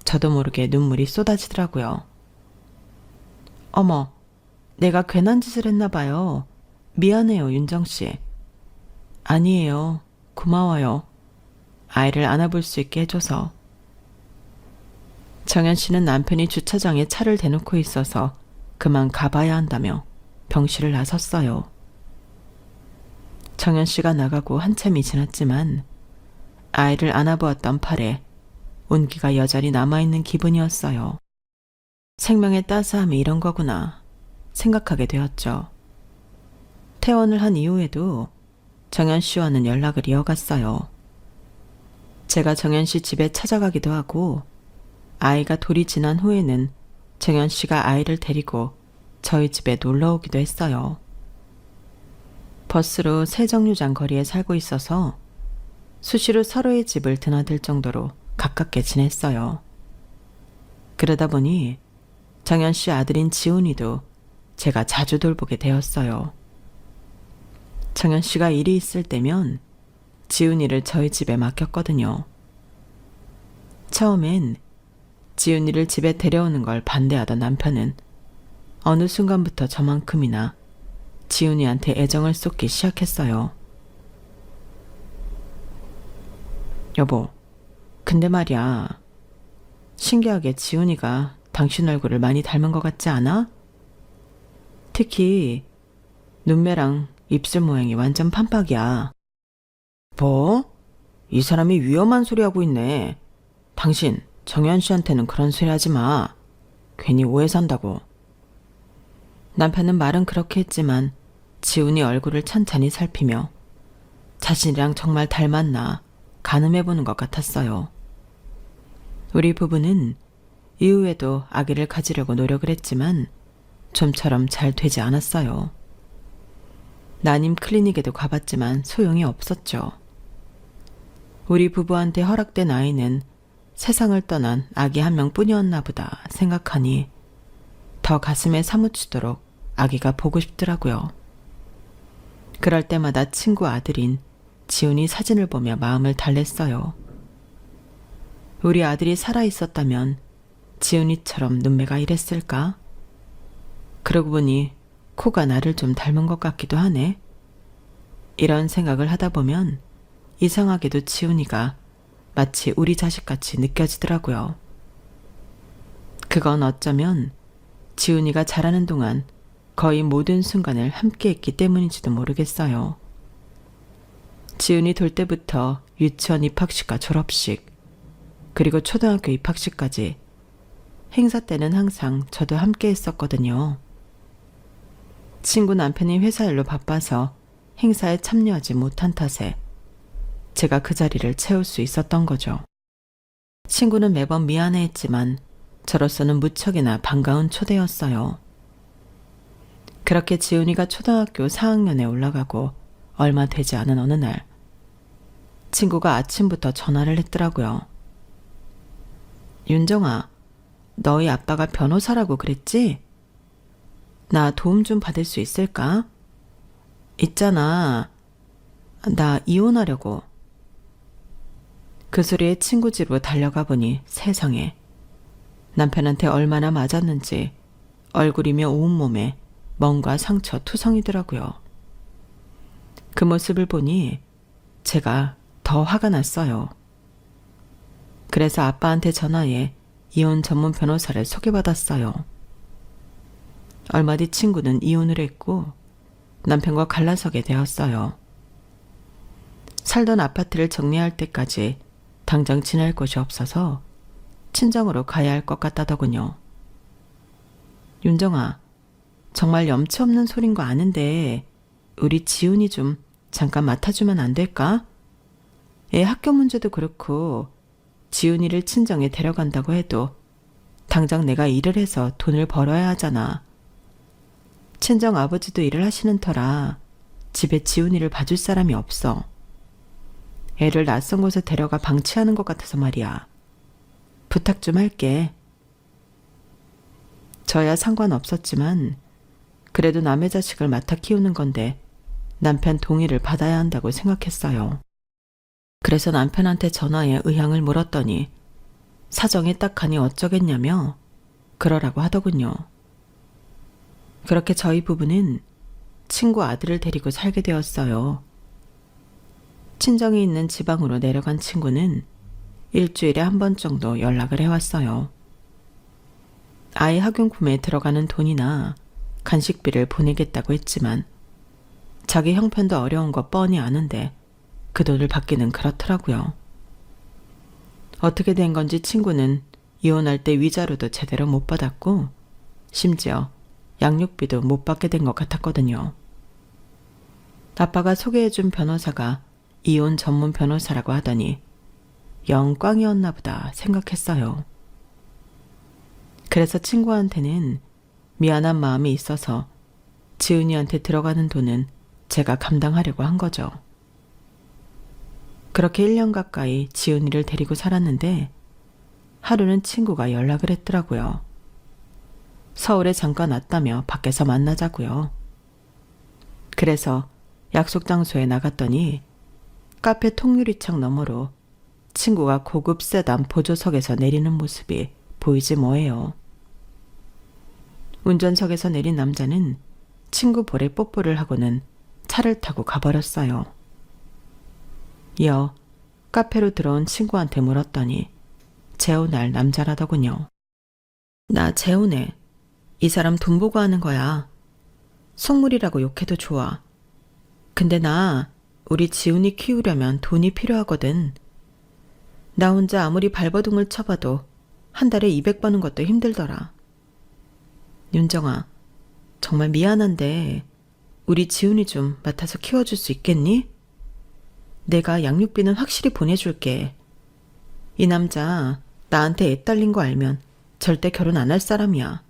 저도 모르게 눈물이 쏟아지더라고요. 어머, 내가 괜한 짓을 했나 봐요. 미안해요, 윤정씨. 아니에요. 고마워요. 아이를 안아볼 수 있게 해줘서. 정연 씨는 남편이 주차장에 차를 대놓고 있어서 그만 가봐야 한다며 병실을 나섰어요. 정연 씨가 나가고 한참이 지났지만 아이를 안아보았던 팔에 온기가 여전히 남아있는 기분이었어요. 생명의 따스함이 이런 거구나 생각하게 되었죠. 퇴원을 한 이후에도 정연 씨와는 연락을 이어갔어요. 제가 정연 씨 집에 찾아가기도 하고 아이가 돌이 지난 후에는 정연 씨가 아이를 데리고 저희 집에 놀러 오기도 했어요. 버스로 세정류장 거리에 살고 있어서 수시로 서로의 집을 드나들 정도로 가깝게 지냈어요. 그러다 보니 정연 씨 아들인 지훈이도 제가 자주 돌보게 되었어요. 정연 씨가 일이 있을 때면 지훈이를 저희 집에 맡겼거든요. 처음엔 지훈이를 집에 데려오는 걸 반대하던 남편은 어느 순간부터 저만큼이나 지훈이한테 애정을 쏟기 시작했어요. 여보, 근데 말이야. 신기하게 지훈이가 당신 얼굴을 많이 닮은 것 같지 않아? 특히 눈매랑 입술 모양이 완전 판박이야. 뭐? 이 사람이 위험한 소리 하고 있네. 당신 정연 씨한테는 그런 소리 하지 마. 괜히 오해 산다고. 남편은 말은 그렇게 했지만 지훈이 얼굴을 찬찬히 살피며 자신이랑 정말 닮았나 가늠해보는 것 같았어요. 우리 부부는 이후에도 아기를 가지려고 노력을 했지만 좀처럼 잘 되지 않았어요. 난임 클리닉에도 가봤지만 소용이 없었죠. 우리 부부한테 허락된 아이는 세상을 떠난 아기 한 명뿐이었나 보다 생각하니 더 가슴에 사무치도록 아기가 보고 싶더라고요. 그럴 때마다 친구 아들인 지훈이 사진을 보며 마음을 달랬어요. 우리 아들이 살아있었다면 지훈이처럼 눈매가 이랬을까? 그러고 보니 코가 나를 좀 닮은 것 같기도 하네. 이런 생각을 하다 보면 이상하게도 지훈이가 마치 우리 자식같이 느껴지더라고요. 그건 어쩌면 지훈이가 자라는 동안 거의 모든 순간을 함께 했기 때문인지도 모르겠어요. 지훈이 돌 때부터 유치원 입학식과 졸업식, 그리고 초등학교 입학식까지 행사 때는 항상 저도 함께 했었거든요. 친구 남편이 회사 일로 바빠서 행사에 참여하지 못한 탓에 제가 그 자리를 채울 수 있었던 거죠. 친구는 매번 미안해했지만 저로서는 무척이나 반가운 초대였어요. 그렇게 지훈이가 초등학교 4학년에 올라가고 얼마 되지 않은 어느 날 친구가 아침부터 전화를 했더라고요. 윤정아, 너희 아빠가 변호사라고 그랬지? 나 도움 좀 받을 수 있을까? 있잖아, 나 이혼하려고. 그 소리에 친구 집으로 달려가 보니 세상에 남편한테 얼마나 맞았는지 얼굴이며 온몸에 멍과 상처 투성이더라고요. 그 모습을 보니 제가 더 화가 났어요. 그래서 아빠한테 전화해 이혼 전문 변호사를 소개받았어요. 얼마 뒤 친구는 이혼을 했고 남편과 갈라서게 되었어요. 살던 아파트를 정리할 때까지 당장 지낼 곳이 없어서 친정으로 가야 할 것 같다더군요. 윤정아, 정말 염치 없는 소린 거 아는데 우리 지훈이 좀 잠깐 맡아주면 안 될까? 애 학교 문제도 그렇고 지훈이를 친정에 데려간다고 해도 당장 내가 일을 해서 돈을 벌어야 하잖아. 친정 아버지도 일을 하시는 터라 집에 지훈이를 봐줄 사람이 없어. 애를 낯선 곳에 데려가 방치하는 것 같아서 말이야. 부탁 좀 할게. 저야 상관없었지만 그래도 남의 자식을 맡아 키우는 건데 남편 동의를 받아야 한다고 생각했어요. 그래서 남편한테 전화해 의향을 물었더니 사정이 딱하니 어쩌겠냐며 그러라고 하더군요. 그렇게 저희 부부는 친구 아들을 데리고 살게 되었어요. 친정이 있는 지방으로 내려간 친구는 일주일에 한 번 정도 연락을 해왔어요. 아이 학용품에 들어가는 돈이나 간식비를 보내겠다고 했지만 자기 형편도 어려운 거 뻔히 아는데 그 돈을 받기는 그렇더라고요. 어떻게 된 건지 친구는 이혼할 때 위자료도 제대로 못 받았고 심지어 양육비도 못 받게 된 것 같았거든요. 아빠가 소개해준 변호사가 이혼 전문 변호사라고 하더니 영 꽝이었나 보다 생각했어요. 그래서 친구한테는 미안한 마음이 있어서 지은이한테 들어가는 돈은 제가 감당하려고 한 거죠. 그렇게 1년 가까이 지은이를 데리고 살았는데 하루는 친구가 연락을 했더라고요. 서울에 잠깐 왔다며 밖에서 만나자고요. 그래서 약속 장소에 나갔더니 카페 통유리창 너머로 친구가 고급 세단 보조석에서 내리는 모습이 보이지 뭐예요. 운전석에서 내린 남자는 친구 볼에 뽀뽀를 하고는 차를 타고 가버렸어요. 이어 카페로 들어온 친구한테 물었더니 재혼할 남자라더군요. 나 재혼해. 이 사람 돈 보고 하는 거야. 속물이라고 욕해도 좋아. 근데 나 우리 지훈이 키우려면 돈이 필요하거든. 나 혼자 아무리 발버둥을 쳐봐도 한 달에 200 버는 것도 힘들더라. 윤정아, 정말 미안한데 우리 지훈이 좀 맡아서 키워줄 수 있겠니? 내가 양육비는 확실히 보내줄게. 이 남자 나한테 애 딸린 거 알면 절대 결혼 안 할 사람이야.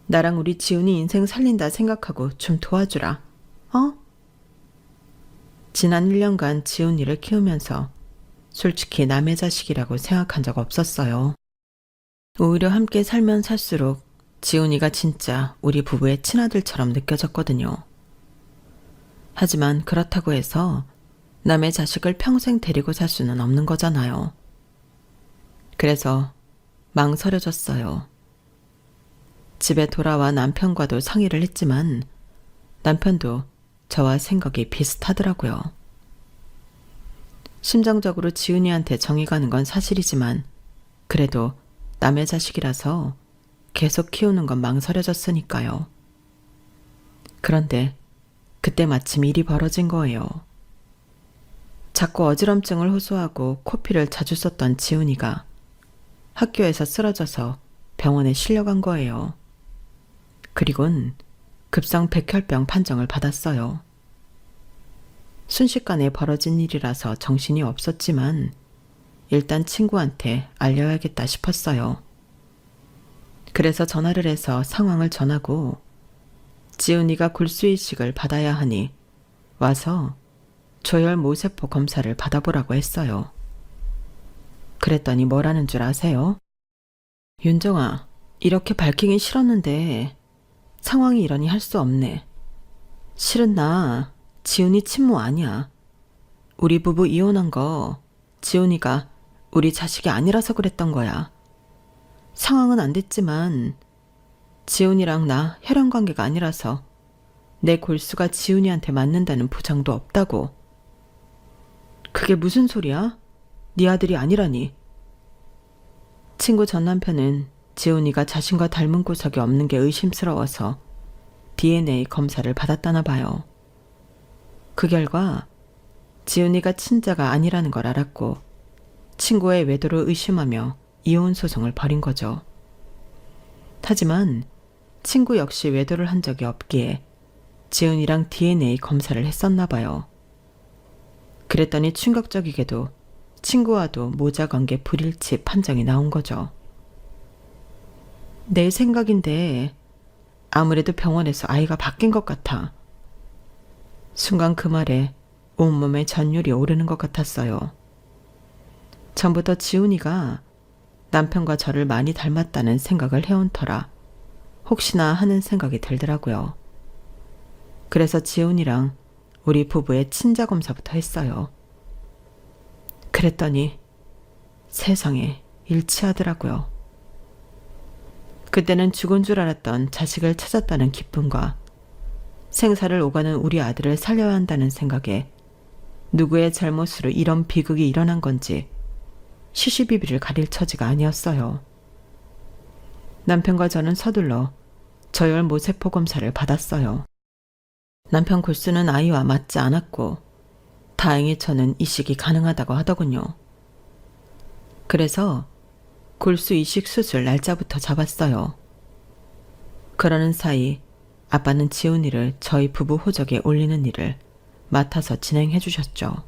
나랑 우리 지훈이 인생 살린다 생각하고 좀 도와주라. 어? 지난 1년간 지훈이를 키우면서 솔직히 남의 자식이라고 생각한 적 없었어요. 오히려 함께 살면 살수록 지훈이가 진짜 우리 부부의 친아들처럼 느껴졌거든요. 하지만 그렇다고 해서 남의 자식을 평생 데리고 살 수는 없는 거잖아요. 그래서 망설여졌어요. 집에 돌아와 남편과도 상의를 했지만 남편도 저와 생각이 비슷하더라고요. 심정적으로 지은이한테 정이 가는 건 사실이지만 그래도 남의 자식이라서 계속 키우는 건 망설여졌으니까요. 그런데 그때 마침 일이 벌어진 거예요. 자꾸 어지럼증을 호소하고 코피를 자주 썼던 지훈이가 학교에서 쓰러져서 병원에 실려간 거예요. 그리곤 급성 백혈병 판정을 받았어요. 순식간에 벌어진 일이라서 정신이 없었지만 일단 친구한테 알려야겠다 싶었어요. 그래서 전화를 해서 상황을 전하고 지훈이가 골수이식을 받아야 하니 와서 조혈 모세포 검사를 받아보라고 했어요. 그랬더니 뭐라는 줄 아세요? 윤정아, 이렇게 밝히긴 싫었는데 상황이 이러니 할 수 없네. 실은 나 지훈이 친모 아니야. 우리 부부 이혼한 거 지훈이가 우리 자식이 아니라서 그랬던 거야. 상황은 안 됐지만 지훈이랑 나 혈연관계가 아니라서 내 골수가 지훈이한테 맞는다는 보장도 없다고. 그게 무슨 소리야? 네 아들이 아니라니. 친구 전 남편은 지훈이가 자신과 닮은 구석이 없는 게 의심스러워서 DNA 검사를 받았다나 봐요. 그 결과 지훈이가 친자가 아니라는 걸 알았고 친구의 외도를 의심하며 이혼 소송을 벌인 거죠. 하지만 친구 역시 외도를 한 적이 없기에 지훈이랑 DNA 검사를 했었나 봐요. 그랬더니 충격적이게도 친구와도 모자관계 불일치 판정이 나온 거죠. 내 생각인데 아무래도 병원에서 아이가 바뀐 것 같아. 순간 그 말에 온몸에 전율이 오르는 것 같았어요. 전부터 지훈이가 남편과 저를 많이 닮았다는 생각을 해온 터라 혹시나 하는 생각이 들더라고요. 그래서 지훈이랑 우리 부부의 친자 검사부터 했어요. 그랬더니 세상에 일치하더라고요. 그때는 죽은 줄 알았던 자식을 찾았다는 기쁨과 생사를 오가는 우리 아들을 살려야 한다는 생각에 누구의 잘못으로 이런 비극이 일어난 건지 시시비비를 가릴 처지가 아니었어요. 남편과 저는 서둘러 저혈 모세포 검사를 받았어요. 남편 골수는 아이와 맞지 않았고 다행히 저는 이식이 가능하다고 하더군요. 그래서 골수 이식 수술 날짜부터 잡았어요. 그러는 사이 아빠는 지훈이를 저희 부부 호적에 올리는 일을 맡아서 진행해 주셨죠.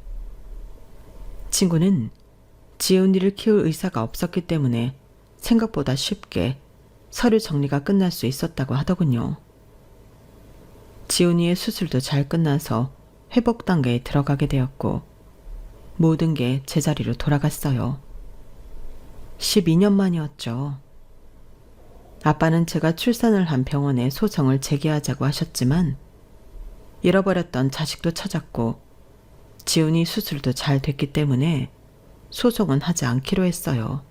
친구는 지훈이를 키울 의사가 없었기 때문에 생각보다 쉽게 서류 정리가 끝날 수 있었다고 하더군요. 지훈이의 수술도 잘 끝나서 회복 단계에 들어가게 되었고 모든 게 제자리로 돌아갔어요. 12년 만이었죠. 아빠는 제가 출산을 한 병원에 소송을 제기하자고 하셨지만 잃어버렸던 자식도 찾았고 지훈이 수술도 잘 됐기 때문에 소송은 하지 않기로 했어요.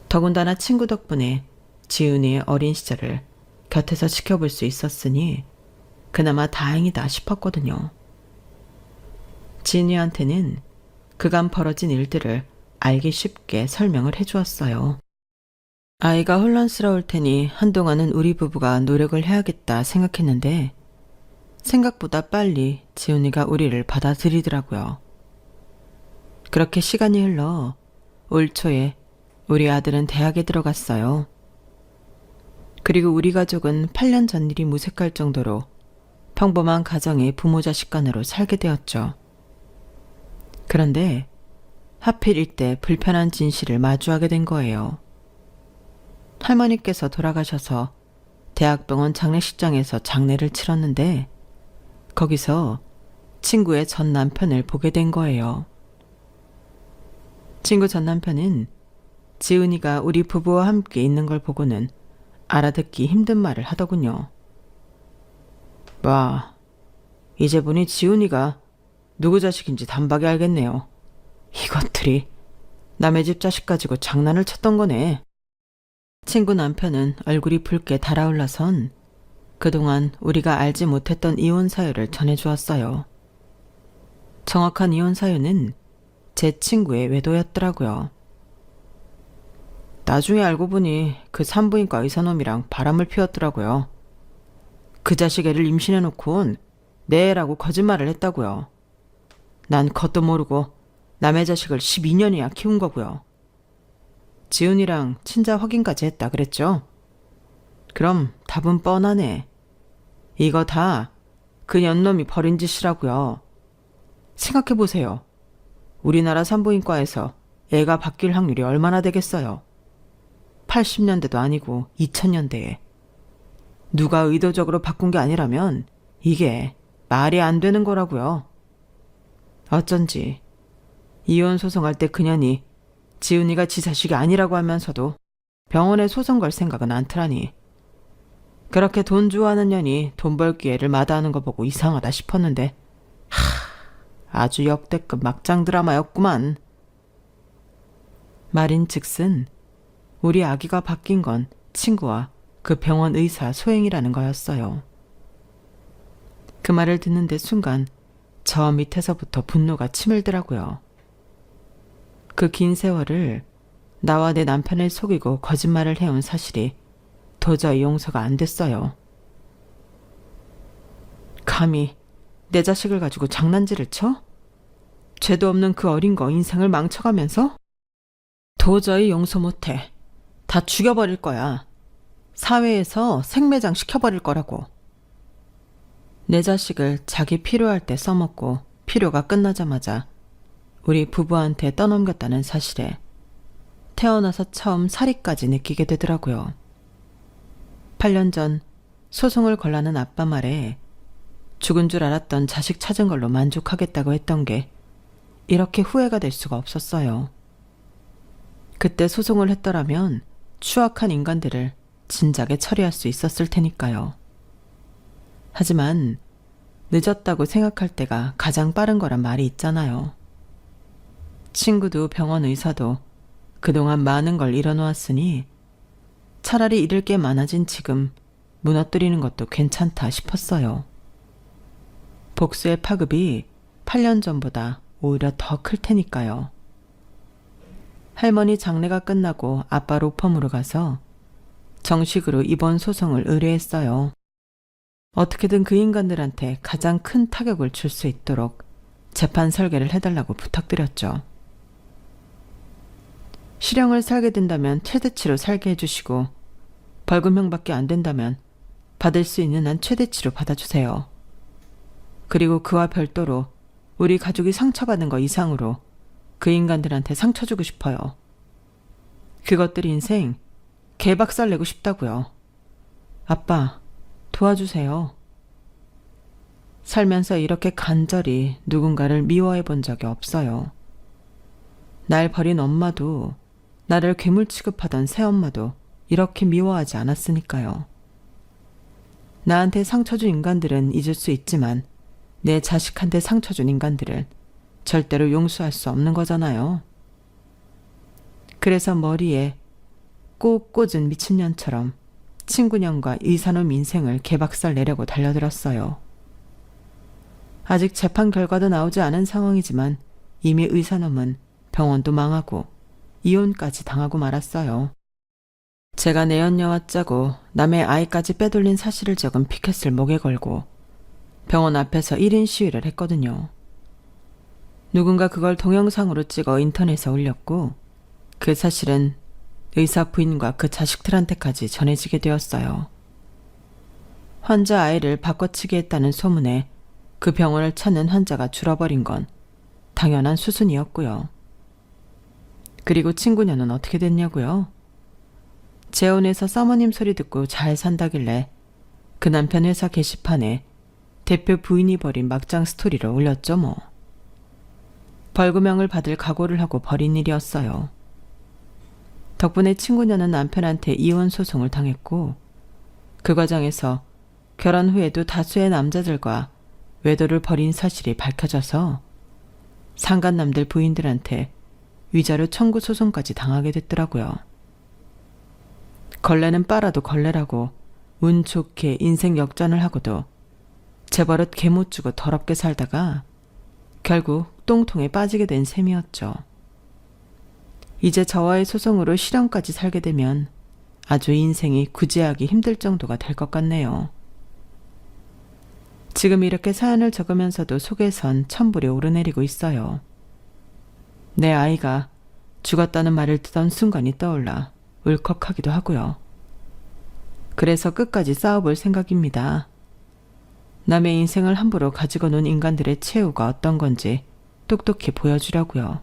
더군다나 친구 덕분에 지훈이의 어린 시절을 곁에서 지켜볼 수 있었으니 그나마 다행이다 싶었거든요. 지훈이한테는 그간 벌어진 일들을 알기 쉽게 설명을 해주었어요. 아이가 혼란스러울 테니 한동안은 우리 부부가 노력을 해야겠다 생각했는데 생각보다 빨리 지훈이가 우리를 받아들이더라고요. 그렇게 시간이 흘러 올 초에 우리 아들은 대학에 들어갔어요. 그리고 우리 가족은 8년 전 일이 무색할 정도로 평범한 가정의 부모 자식 간으로 살게 되었죠. 그런데 하필 이때 불편한 진실을 마주하게 된 거예요. 할머니께서 돌아가셔서 대학병원 장례식장에서 장례를 치렀는데 거기서 친구의 전 남편을 보게 된 거예요. 친구 전 남편은 지훈이가 우리 부부와 함께 있는 걸 보고는 알아듣기 힘든 말을 하더군요. 와, 이제 보니 지훈이가 누구 자식인지 단박에 알겠네요. 이것들이 남의 집 자식 가지고 장난을 쳤던 거네. 친구 남편은 얼굴이 붉게 달아올라선 그동안 우리가 알지 못했던 이혼 사유를 전해주었어요. 정확한 이혼 사유는 제 친구의 외도였더라고요. 나중에 알고 보니 그 산부인과 의사놈이랑 바람을 피웠더라고요. 그 자식 애를 임신해놓곤 내 애라고 거짓말을 했다고요. 난 겉도 모르고 남의 자식을 12년이나 키운 거고요. 지훈이랑 친자 확인까지 했다 그랬죠? 그럼 답은 뻔하네. 이거 다 그 년놈이 벌인 짓이라고요. 생각해보세요. 우리나라 산부인과에서 애가 바뀔 확률이 얼마나 되겠어요? 80년대도 아니고 2000년대에. 누가 의도적으로 바꾼 게 아니라면 이게 말이 안 되는 거라고요. 어쩐지 이혼 소송할 때 그년이 지훈이가 지 자식이 아니라고 하면서도 병원에 소송 걸 생각은 않더라니. 그렇게 돈 좋아하는 년이 돈 벌 기회를 마다하는 거 보고 이상하다 싶었는데 아주 역대급 막장 드라마였구만. 말인즉슨 우리 아기가 바뀐 건 친구와 그 병원 의사 소행이라는 거였어요. 그 말을 듣는데 순간 저 밑에서부터 분노가 치밀더라고요. 그 긴 세월을 나와 내 남편을 속이고 거짓말을 해온 사실이 도저히 용서가 안 됐어요. 감히 내 자식을 가지고 장난질을 쳐? 죄도 없는 그 어린 거 인생을 망쳐가면서? 도저히 용서 못해. 다 죽여버릴 거야. 사회에서 생매장 시켜버릴 거라고. 내 자식을 자기 필요할 때 써먹고 필요가 끝나자마자 우리 부부한테 떠넘겼다는 사실에 태어나서 처음 사리까지 느끼게 되더라고요. 8년 전 소송을 걸라는 아빠 말에 죽은 줄 알았던 자식 찾은 걸로 만족하겠다고 했던 게 이렇게 후회가 될 수가 없었어요. 그때 소송을 했더라면 추악한 인간들을 진작에 처리할 수 있었을 테니까요. 하지만 늦었다고 생각할 때가 가장 빠른 거란 말이 있잖아요. 친구도 병원 의사도 그동안 많은 걸 잃어놓았으니 차라리 잃을 게 많아진 지금 무너뜨리는 것도 괜찮다 싶었어요. 복수의 파급이 8년 전보다 오히려 더 클 테니까요. 할머니 장례가 끝나고 아빠 로펌으로 가서 정식으로 이번 소송을 의뢰했어요. 어떻게든 그 인간들한테 가장 큰 타격을 줄 수 있도록 재판 설계를 해달라고 부탁드렸죠. 실형을 살게 된다면 최대치로 살게 해주시고 벌금형밖에 안 된다면 받을 수 있는 한 최대치로 받아주세요. 그리고 그와 별도로 우리 가족이 상처받은 거 이상으로 그 인간들한테 상처 주고 싶어요. 그것들 인생 개박살 내고 싶다고요. 아빠, 도와주세요. 살면서 이렇게 간절히 누군가를 미워해 본 적이 없어요. 날 버린 엄마도, 나를 괴물 취급하던 새엄마도 이렇게 미워하지 않았으니까요. 나한테 상처 준 인간들은 잊을 수 있지만 내 자식한테 상처 준 인간들을 절대로 용서할 수 없는 거잖아요. 그래서 머리에 꼭 꽂은 미친년처럼 친구년과 의사놈 인생을 개박살 내려고 달려들었어요. 아직 재판 결과도 나오지 않은 상황이지만 이미 의사놈은 병원도 망하고 이혼까지 당하고 말았어요. 제가 내연녀와 짜고 남의 아이까지 빼돌린 사실을 적은 피켓을 목에 걸고 병원 앞에서 1인 시위를 했거든요. 누군가 그걸 동영상으로 찍어 인터넷에 올렸고 그 사실은 의사 부인과 그 자식들한테까지 전해지게 되었어요. 환자 아이를 바꿔치기 했다는 소문에 그 병원을 찾는 환자가 줄어버린 건 당연한 수순이었고요. 그리고 친구녀는 어떻게 됐냐고요? 재혼해서 사모님 소리 듣고 잘 산다길래 그 남편 회사 게시판에 대표 부인이 벌인 막장 스토리를 올렸죠 뭐. 벌금형을 받을 각오를 하고 벌인 일이었어요. 덕분에 친구녀는 남편한테 이혼 소송을 당했고 그 과정에서 결혼 후에도 다수의 남자들과 외도를 벌인 사실이 밝혀져서 상간남들 부인들한테 위자료 청구 소송까지 당하게 됐더라고요. 걸레는 빨아도 걸레라고 운 좋게 인생 역전을 하고도 재벌릇 개 못 주고 더럽게 살다가 결국 똥통에 빠지게 된 셈이었죠. 이제 저와의 소송으로 실형까지 살게 되면 아주 인생이 구제하기 힘들 정도가 될 것 같네요. 지금 이렇게 사연을 적으면서도 속에선 천불이 오르내리고 있어요. 내 아이가 죽었다는 말을 듣던 순간이 떠올라 울컥하기도 하고요. 그래서 끝까지 싸워볼 생각입니다. 남의 인생을 함부로 가지고 논 인간들의 최후가 어떤 건지 똑똑히 보여주려고요.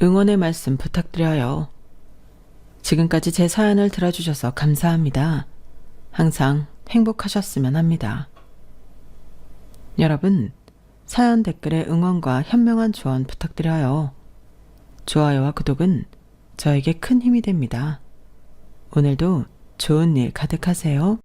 응원의 말씀 부탁드려요. 지금까지 제 사연을 들어주셔서 감사합니다. 항상 행복하셨으면 합니다. 여러분, 사연 댓글에 응원과 현명한 조언 부탁드려요. 좋아요와 구독은 저에게 큰 힘이 됩니다. 오늘도 좋은 일 가득하세요.